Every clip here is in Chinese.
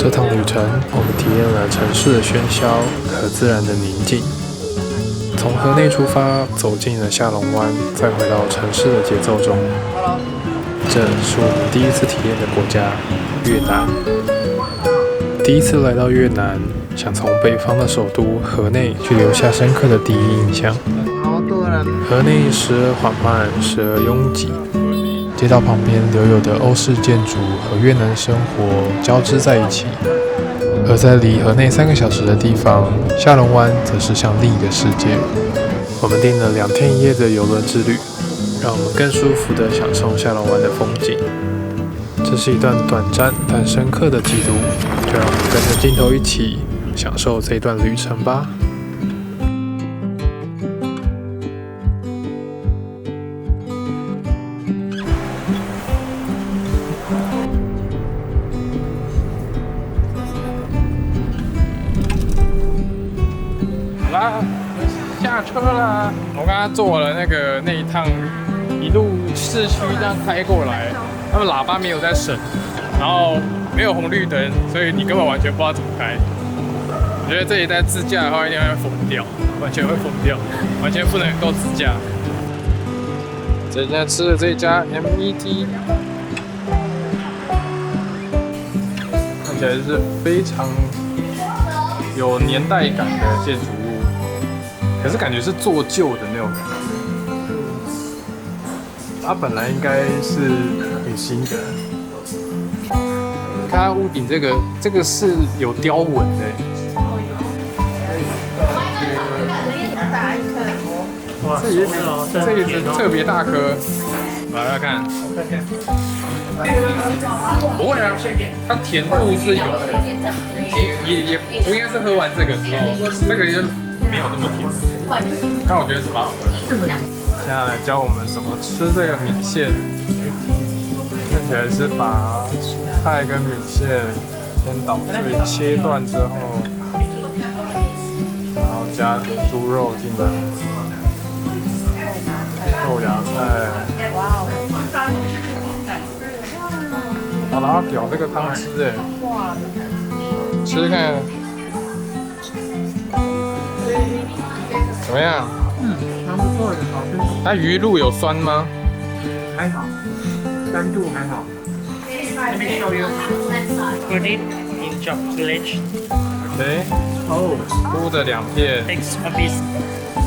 这趟旅程，我们体验了城市的喧嚣和自然的宁静。从河内出发，走进了下龙湾，再回到城市的节奏中。这是我们第一次体验的国家——越南。第一次来到越南，想从北方的首都河内去留下深刻的第一印象。河内时而缓慢，时而拥挤。街道旁边留有的欧式建筑和越南生活交织在一起，而在离河内3个小时的地方，下龙湾则是像另一个世界。我们订了2天1夜的邮轮之旅，让我们更舒服地享受下龙湾的风景。这是一段短暂但深刻的记录，就让我们跟着镜头一起享受这段旅程吧。好啦，下车啦！我刚刚坐了那一趟，一路市区这样开过来，他们喇叭没有在省，然后没有红绿灯，所以你根本完全不知道怎么开。我觉得这里在自驾的话，一定会疯掉，完全会疯掉，完全不能够自驾。现在吃的这家 MET， 看起来是非常有年代感的建筑物。可是感觉是做旧的那种感觉，它本来应该是很新的。你看它屋顶这个是有雕纹的，这一只特别大颗，来来看，不会啊，它甜度是有的，也不应该是喝完这个之后，这个就没有那么甜。但我觉得是蛮好喝的。接下来教我们怎么吃这个米线，看起来是把蔬菜跟米线先捣碎切断之后，然后加点猪肉进来，豆芽菜，然后舀这个汤汁哎，吃吃看。怎么样？蛮不错的，好吃。它鱼露有酸吗？还好，酸度还好。Let me show you. Put it in chopped village. OK。Oh. 粗的2片。Takes a piece.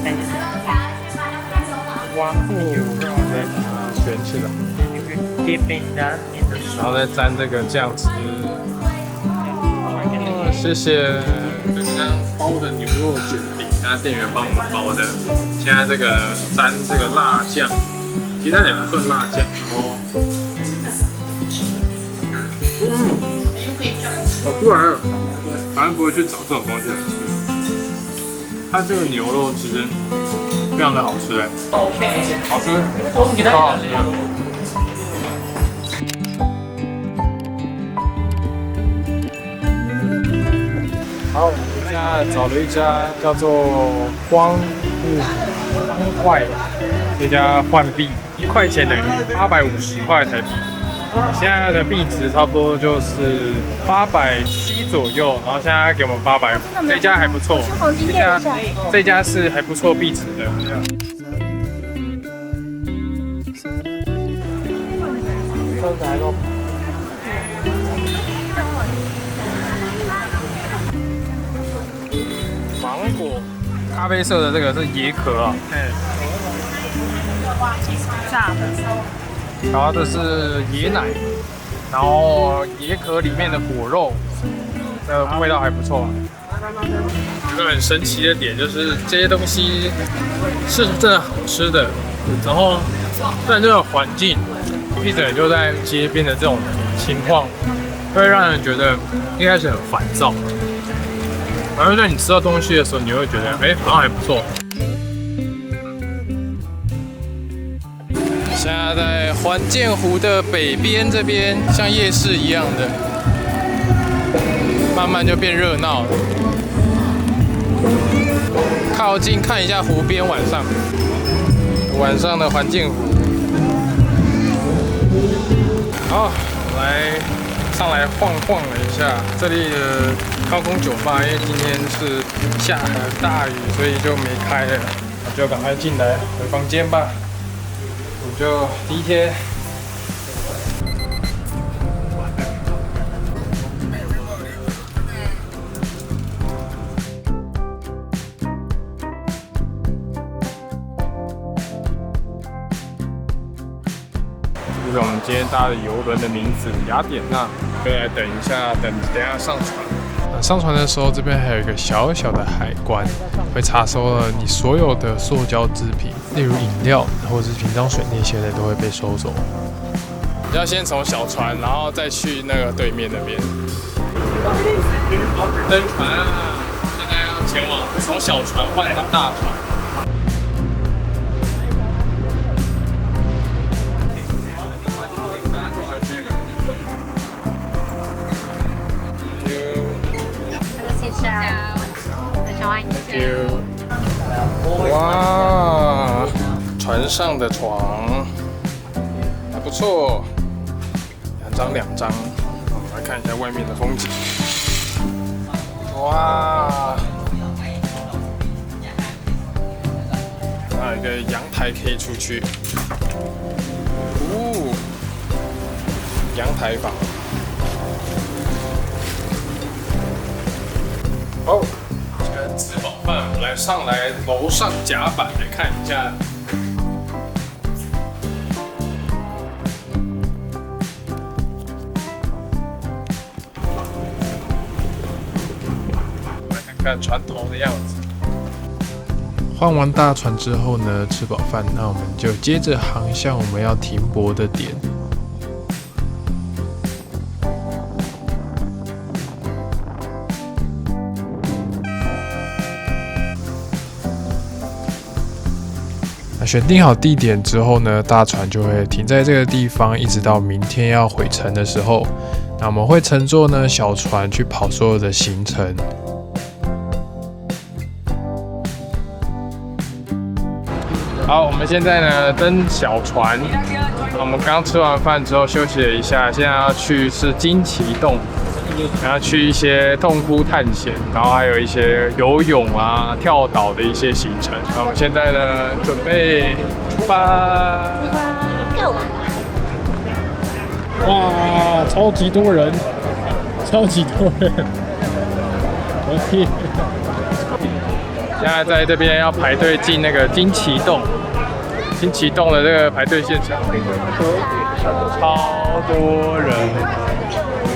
Thanks. One. 卷起来。Dip in that in the sauce. 然后再沾这个酱汁。谢谢。刚刚包的牛肉卷饼。刚刚店员帮我们包的，现在这个沾这个辣酱，其他2份辣酱，好突然啊！反正不会去找这种东西来吃。它这个牛肉汁非常的好吃哎，好吃，超好吃。好。找了一家叫做荒坏，这家换币1块钱等于850块台币，现在的币值差不多就是870左右，然后现在给我们850，这家还不错，这家是还不错币值的。芒果，咖啡色的这个是椰壳啊，炸的。然后这是椰奶，然后椰壳里面的果肉，味道还不错。有个很神奇的点就是这些东西是真的好吃的，然后但这个环境，一整就在街边的这种情况，会让人觉得一开始很烦躁。然后在你吃到东西的时候，你会觉得，好像还不错。现在在环建湖的北边这边，像夜市一样的，慢慢就变热闹了。靠近看一下湖边，晚上的环建湖。好，来上来晃了一下这里的高空酒吧，因为今天是下很大雨，所以就没开了，我就赶快进来回房间吧。我们就第一天。这是我们今天搭的邮轮的名字雅典娜，就来等一下，等一下上船。上船的时候，这边还有一个小小的海关，会查收了你所有的塑胶制品，例如饮料或者是瓶装水那些的，都会被收走。要先从小船，然后再去那个对面那边。登船啊！现在要前往从小船换到大船。哇，船上的床还不错，两张。我们来看一下外面的风景。哇，还有一个阳台可以出去。哦，阳台房。哦。吃饱饭，我们来上楼上甲板来看一下。来看看船头的样子。换完大船之后呢，吃饱饭，那我们就接着航向我们要停泊的点。选定好地点之后呢，大船就会停在这个地方，一直到明天要回程的时候。那我们会乘坐呢小船去跑所有的行程。好，我们现在呢登小船。我们刚吃完饭之后休息了一下，现在要去是金崎洞。然后去一些洞窟探险，然后还有一些游泳啊、跳岛的一些行程。那我们现在呢，准备出发。哇，超级多人，超级多人！我的天！现在在这边要排队进那个金崎洞，金崎洞的这个排队现场，超多人。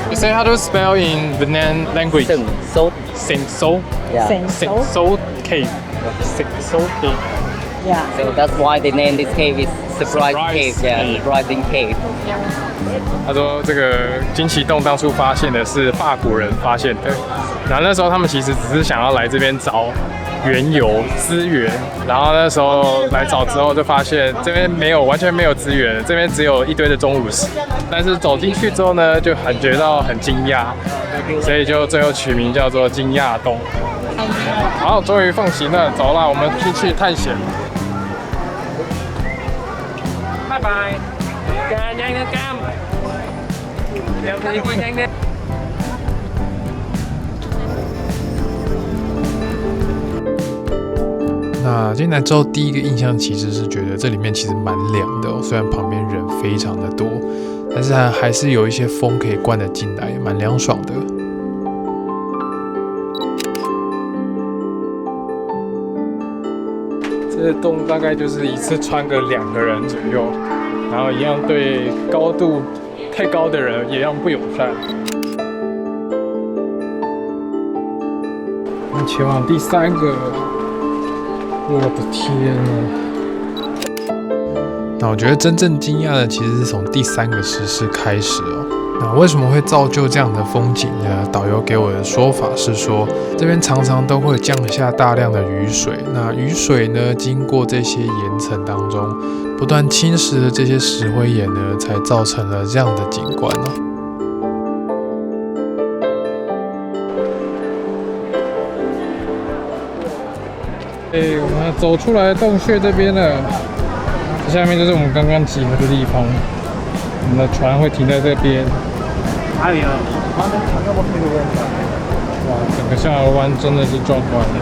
You say how to spell in Vietnam language? Seng So. Yeah. Seng So Cave. Seng So Cave. Yeah. So that's why they name this cave is Surprise Cave. Yeah, Surprising Cave. 他说这个金崎洞当初发现的是法国人发现的，然后那时候他们其实只是想要来这边找原油资源，然后那时候来找之后就发现这边完全没有资源，这边只有一堆的钟乳石。但是走进去之后呢，就感觉到很惊讶，所以就最后取名叫做惊讶洞。好，终于放行了，走了，我们进去探险。拜拜。nhanh lên cam. Nhanh lên. 那进来之后，第一个印象其实是觉得这里面其实蛮凉的哦，虽然旁边人非常的多，但是还是有一些风可以灌得进来，蛮凉爽的。这个洞大概就是一次穿个2个人左右，然后一样对高度太高的人一样不友善。我们前往第3个。我的天啊！那我觉得真正惊讶的其实是从第3个石室开始哦。那为什么会造就这样的风景呢？导游给我的说法是说，这边常常都会降下大量的雨水，那雨水呢，经过这些岩层当中，不断侵蚀了这些石灰岩呢，才造成了这样的景观哦。我们走出来洞穴这边了，下面就是我们刚刚集合的地方。我们的船会停在这边，还有，哇，整个下龙湾真的是壮观的。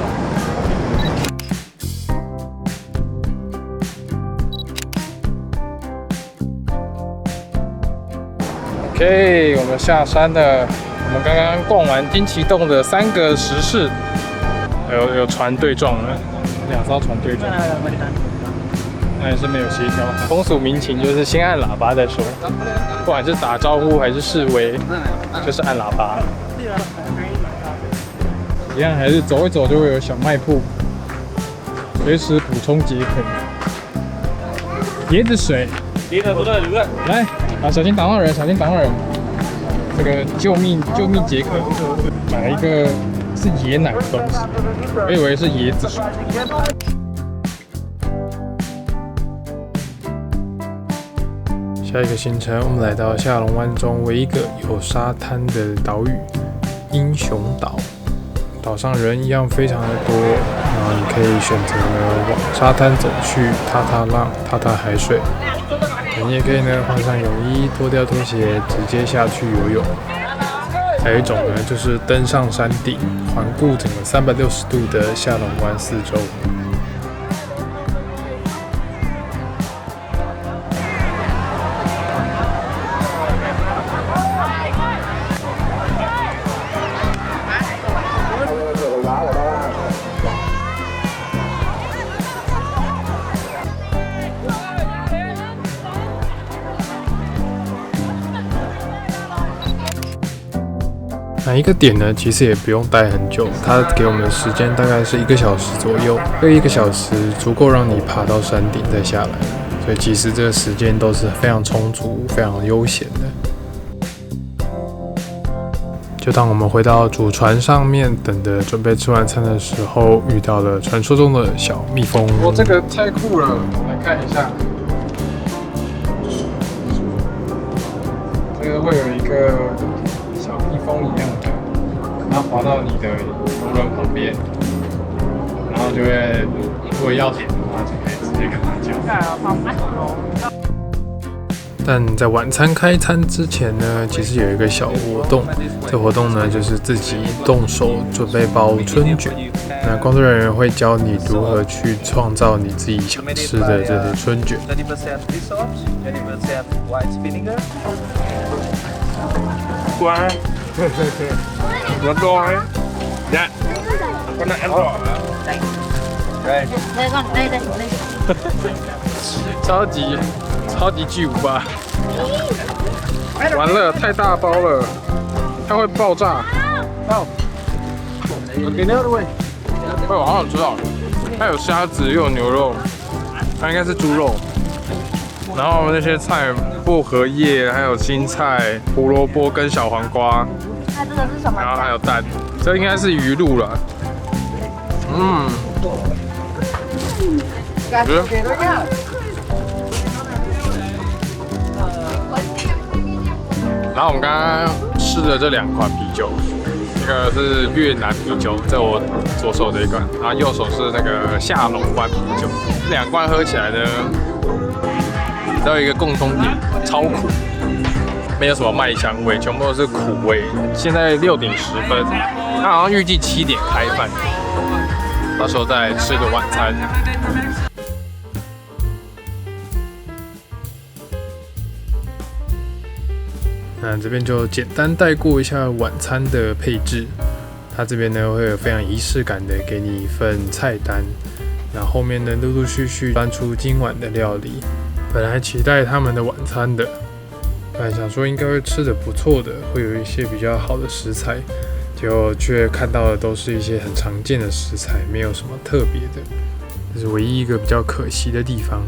OK， 我们下山了。我们刚刚逛完金崎洞的3个石室，有船对撞了，2艘船对撞，那也是没有协调好。风俗民情就是先按喇叭再说，不管是打招呼还是示威，就是按喇叭。一样还是走一走就会有小卖铺，随时补充解渴。椰子水，来，啊，小心挡到人，小心挡到人。这个救命解渴，买了一个是椰奶的东西，我以为是椰子水。下一个行程，我们来到下龙湾中唯一一个有沙滩的岛屿——英雄岛。岛上人一样非常的多，然后你可以选择呢往沙滩走去，踏踏浪，踏踏海水。你也可以呢换上泳衣，脱掉拖鞋，直接下去游泳。还有一种呢，就是登上山顶，环顾整个360度的下龙湾四周。哪一个点呢？其实也不用待很久，它给我们的时间大概是1个小时左右，这1个小时足够让你爬到山顶再下来，所以其实这个时间都是非常充足、非常悠闲的。就当我们回到主船上面，等着准备吃晚餐的时候，遇到了传说中的小蜜蜂。哇，这个太酷了！来看一下，这个会有一个小蜜蜂一样的，它滑到你的游轮旁边，然后就会，如果要舔的话，就可以直接跟它讲。但在晚餐开餐之前呢，其实有一个小活动。这活动呢，就是自己动手准备包春卷。那工作人员会教你如何去创造你自己想吃的这些春卷。乖，我乖，呀，我拿ăn rồi。超级巨无霸，完了，太大包了，它会爆炸。我好想知道，它有虾子，又有牛肉，它应该是猪肉。然后那些菜，薄荷叶，还有青菜、胡萝卜跟小黄瓜。那这个是什么？然后还有蛋，这应该是鱼露了。然后我们刚刚试的这2款啤酒，一个是越南啤酒，在我左手这一罐，然后右手是那个下龙湾啤酒。这2罐喝起来呢，都有一个共通点，超苦，没有什么麦香味，全部都是苦味。现在6点10分，它好像预计7点开饭，到时候再吃个晚餐。那这边就简单带过一下晚餐的配置。它这边呢会有非常仪式感的给你一份菜单，那后面呢陆陆续续搬出今晚的料理。本来期待他们的晚餐的，本来想说应该会吃得不错的，会有一些比较好的食材，结果却看到的都是一些很常见的食材，没有什么特别的，这是唯一一个比较可惜的地方。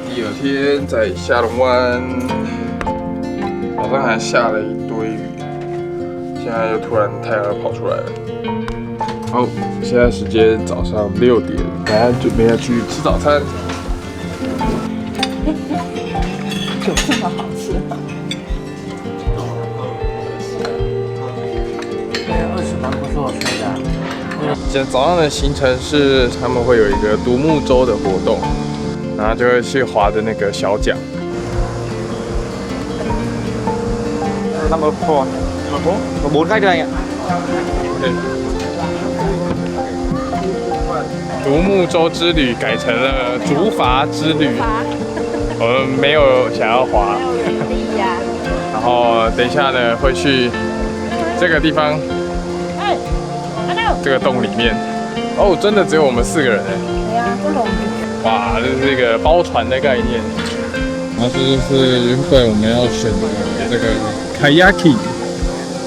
第2天在下龙湾，早上还下了一堆雨，现在又突然太阳跑出来了。好，现在时间早上6点，大家准备要去吃早餐。有这么好吃吗20分不是我吹的。今早上的行程是他们会有一个独木舟的活动，然后就会去划的那个小桨。Number 4. Có 4 khách thôi anh ạ. 独木舟之旅改成了竹筏之旅，我们没有想要划。然后等一下呢，会去这个地方，这个洞里面。哦，真的只有我们4个人哎。对呀，这种。哇，这是一个包船的概念。然后这就是原本我们要选的这个 kayaking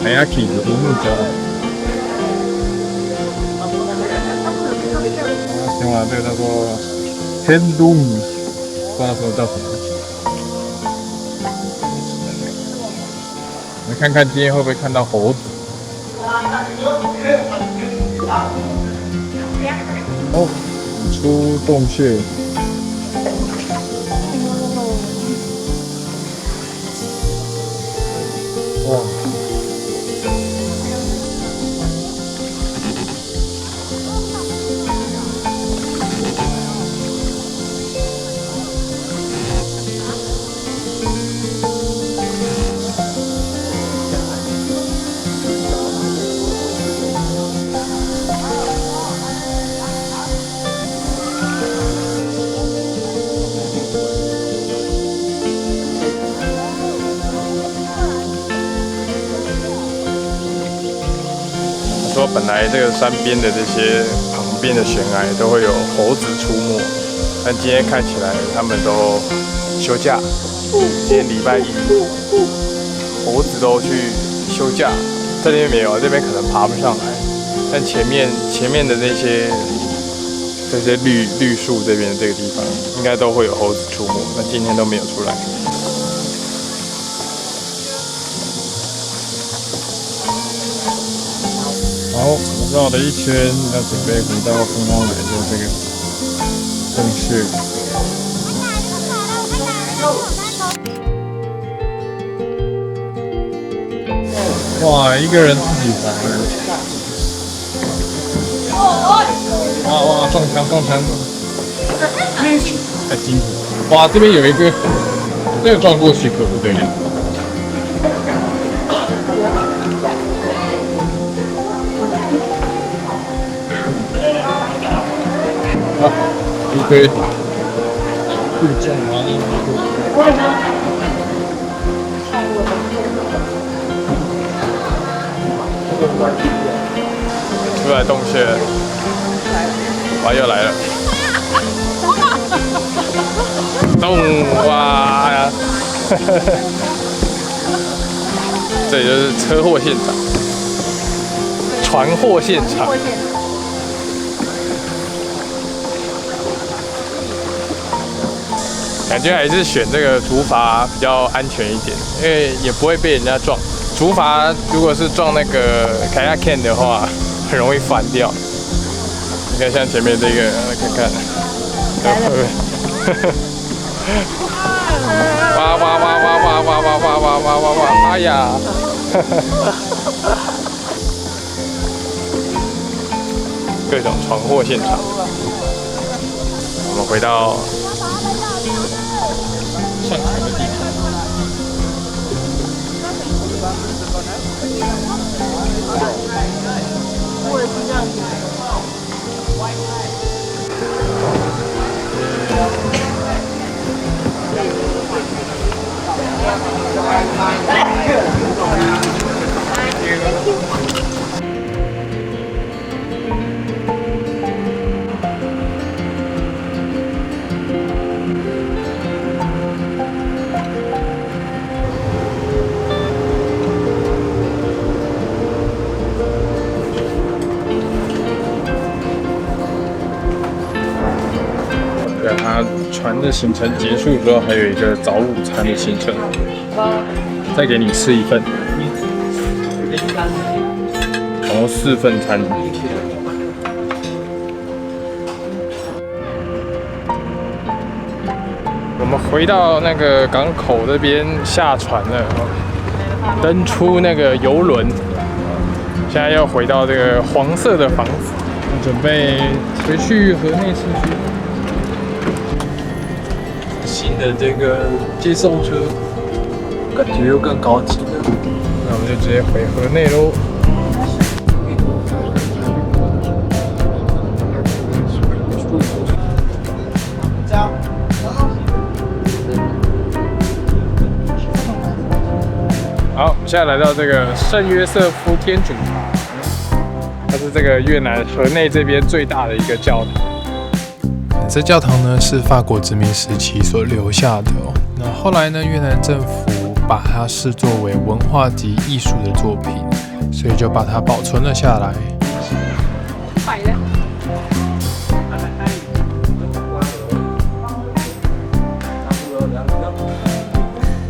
的独木舟。行了，这个叫做 Hendung， 不知道说叫什么。我们看看今天会不会看到猴子。哦，出洞穴。哇！说本来这个山边的这些旁边的悬崖都会有猴子出没，但今天看起来他们都休假。今天礼拜1，猴子都去休假。这边没有，这边可能爬不上来。但前面的这些绿树这边这个地方，应该都会有猴子出没，但今天都没有出来。好，绕了一圈，要准备回到刚刚来的这个洞穴。哇，一个人自己来了！哇，撞墙！太辛苦！哇，这边有一个，这个撞过去可不对了。一堆负重啊！出来洞穴，哇，又来了！洞哇！这里就是车祸现场，船祸现场。感觉还是选这个竹筏比较安全一点，因为也不会被人家撞。竹筏如果是撞那个kayaking的话，很容易翻掉。你看像前面这个，看看，哇！哎呀！各种闯祸现场。我们回到上船的地方。我也是这样子。它船的行程结束之后，还有一个早午餐的行程，再给你吃一份，然后4份餐。我们回到那个港口那边下船了，登出那个游轮，现在要回到这个黄色的房子。准备回去河内市区。新的这个接送车，感觉又更高级了。那我们就直接回河内喽。好，我们现在来到这个圣约瑟夫天主堂，它是这个越南河内这边最大的一个教堂。这教堂呢是法国殖民时期所留下的哦。那后来呢，越南政府把它视作为文化及艺术的作品，所以就把它保存了下来。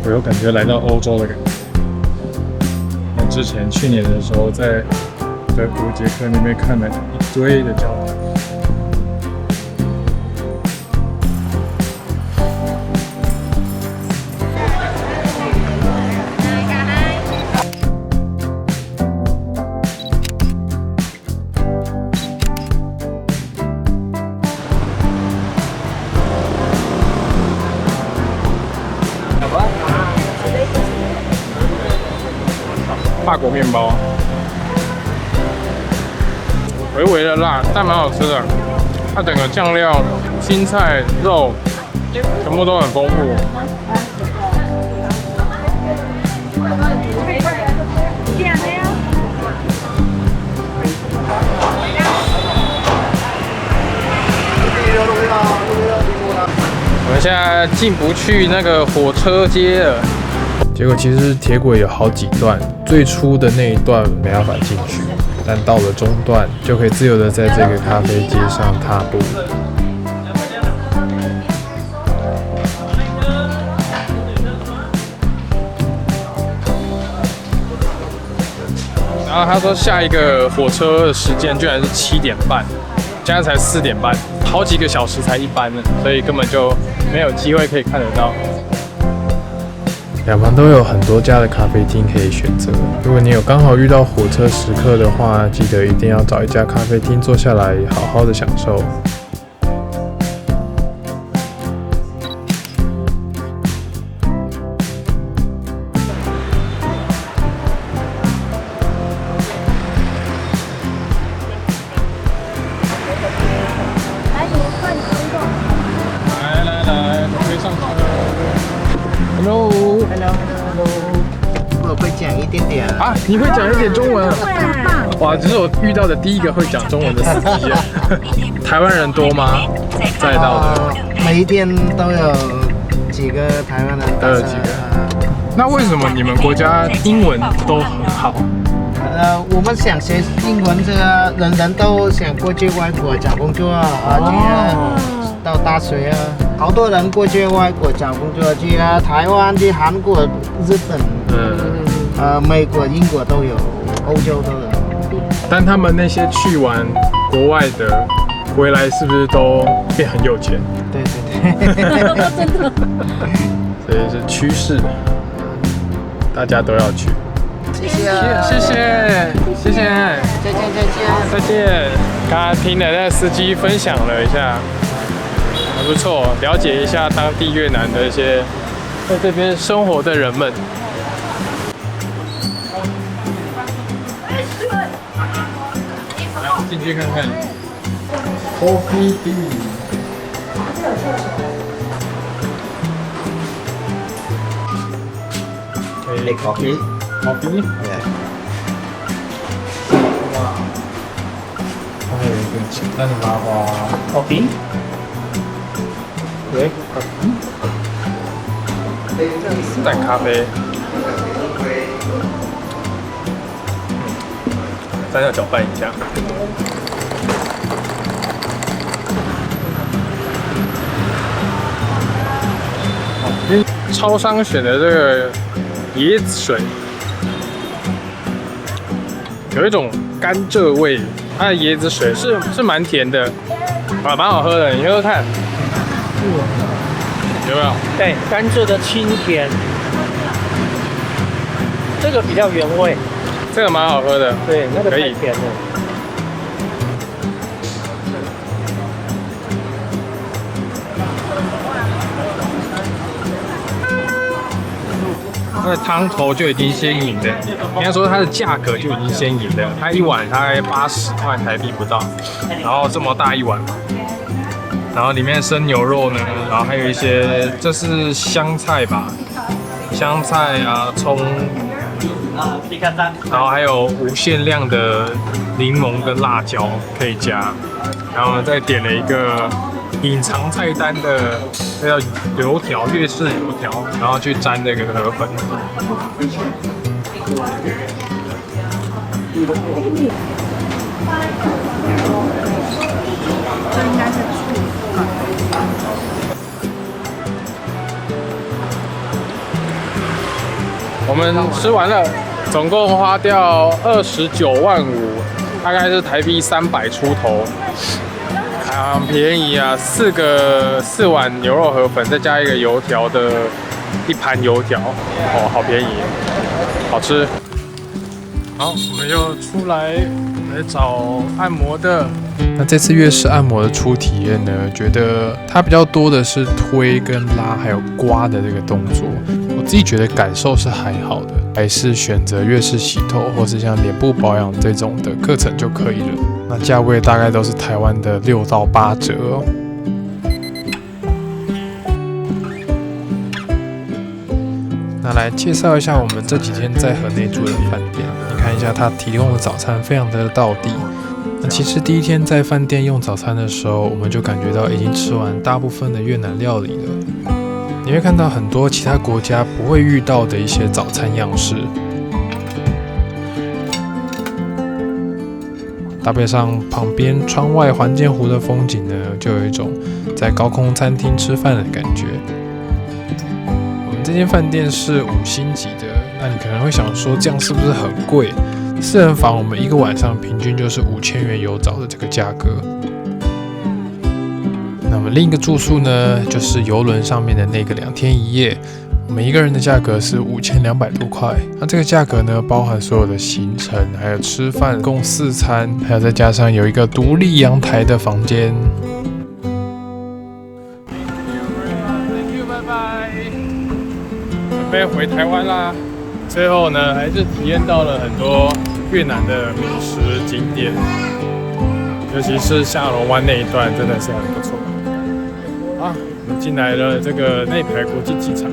我有感觉来到欧洲的感觉。那之前去年的时候，在德国捷克那边看了一堆的教堂。法国面包，微微的辣，但蛮好吃的。它整个酱料、青菜、肉全部都很丰富。我们现在进不去那个火车街了。结果其实铁轨有好几段，最初的那一段没办法进去，但到了中段就可以自由的在这个咖啡街上踏步。然后他说下一个火车的时间居然是7点半，现在才4点半，好几个小时才一班呢，所以根本就没有机会可以看得到。两旁都有很多家的咖啡厅可以选择。如果你有刚好遇到火车时刻的话，记得一定要找一家咖啡厅坐下来，好好的享受。来，可以上车。Hello。我会讲一点点啊，你会讲一点中文？哇，这是我遇到的第一个会讲中文的司机啊！台湾人多吗？载到的？每一天都有几个台湾人打车。几个？那为什么你们国家英文都很好？我们想学英文，这个人人都想过去外国找工作啊，到大学啊，好多人过去外国找工作，去台湾、去韩国、日本，美国、英国都有，欧洲都有。但他们那些去完国外的，回来是不是都变很有钱？对。真的。所以是趋势，大家都要去。谢谢，再见。刚刚听了那司机分享了一下，还不错，了解一下当地越南的一些在这边生活的人们。进去看看 ，Coffee Bean。Like coffee. Coffee。Yeah. 它还有一个简单的麻花。Coffee. 对，淡咖啡。咱要搅拌一下。超商选的这个椰子水，有一种甘蔗味。它的椰子水是蛮甜的，蛮好喝的，你喝喝看，有没有？对，甘蔗的清甜，这个比较原味。这个蛮好喝的，对，那个可以太甜了。它的汤头就已经先赢了，应该说它的价格就已经先赢了。它一碗大概80块台币不到，然后这么大一碗，然后里面生牛肉呢，然后还有一些这是香菜吧，香菜啊葱，然后还有无限量的柠檬跟辣椒可以加，然后我们再点了一个隐藏菜单的那叫油条，粤式油条，然后去沾这个河粉。这应该是醋。我们吃完了，总共花掉29万5，大概是台币300出头，很便宜啊！4碗牛肉河粉，再加一个油条的一盘油条，哦，好便宜，好吃。好，我们又出来找按摩的。那这次粤式按摩的初体验呢，觉得它比较多的是推跟拉，还有刮的这个动作。我自己觉得感受是还好的，还是选择粤式洗头或是像脸部保养这种的课程就可以了。那价位大概都是台湾的6到8折哦。那来介绍一下我们这几天在河内住的饭店，你看一下它提供的早餐非常的道地。那其实第一天在饭店用早餐的时候，我们就感觉到已经吃完大部分的越南料理了。你会看到很多其他国家不会遇到的一些早餐样式，搭配上旁边窗外环建湖的风景呢，就有一种在高空餐厅吃饭的感觉。我们这间饭店是5星级的，那你可能会想说，这样是不是很贵？4人房我们一个晚上平均就是5000元有找的这个价格。那么另一个住宿呢，就是邮轮上面的那个2天1夜，我们一个人的价格是5200多块。那这个价格呢，包含所有的行程，还有吃饭，共4餐，还有再加上有一个独立阳台的房间。Thank you， 拜拜。准备回台湾啦。最后呢，还是体验到了很多越南的美食景点，尤其是下龙湾那一段真的是很不错。好，我们进来了这个内排国际机场。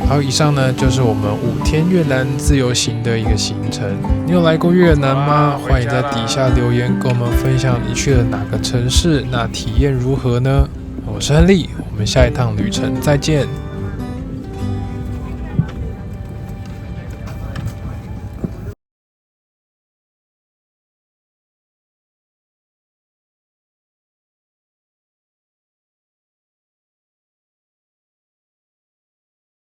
好，以上呢就是我们5天越南自由行的一个行程。你有来过越南吗？欢迎在底下留言跟我们分享你去了哪个城市，那体验如何呢？我是亨利，我们下一趟旅程再见。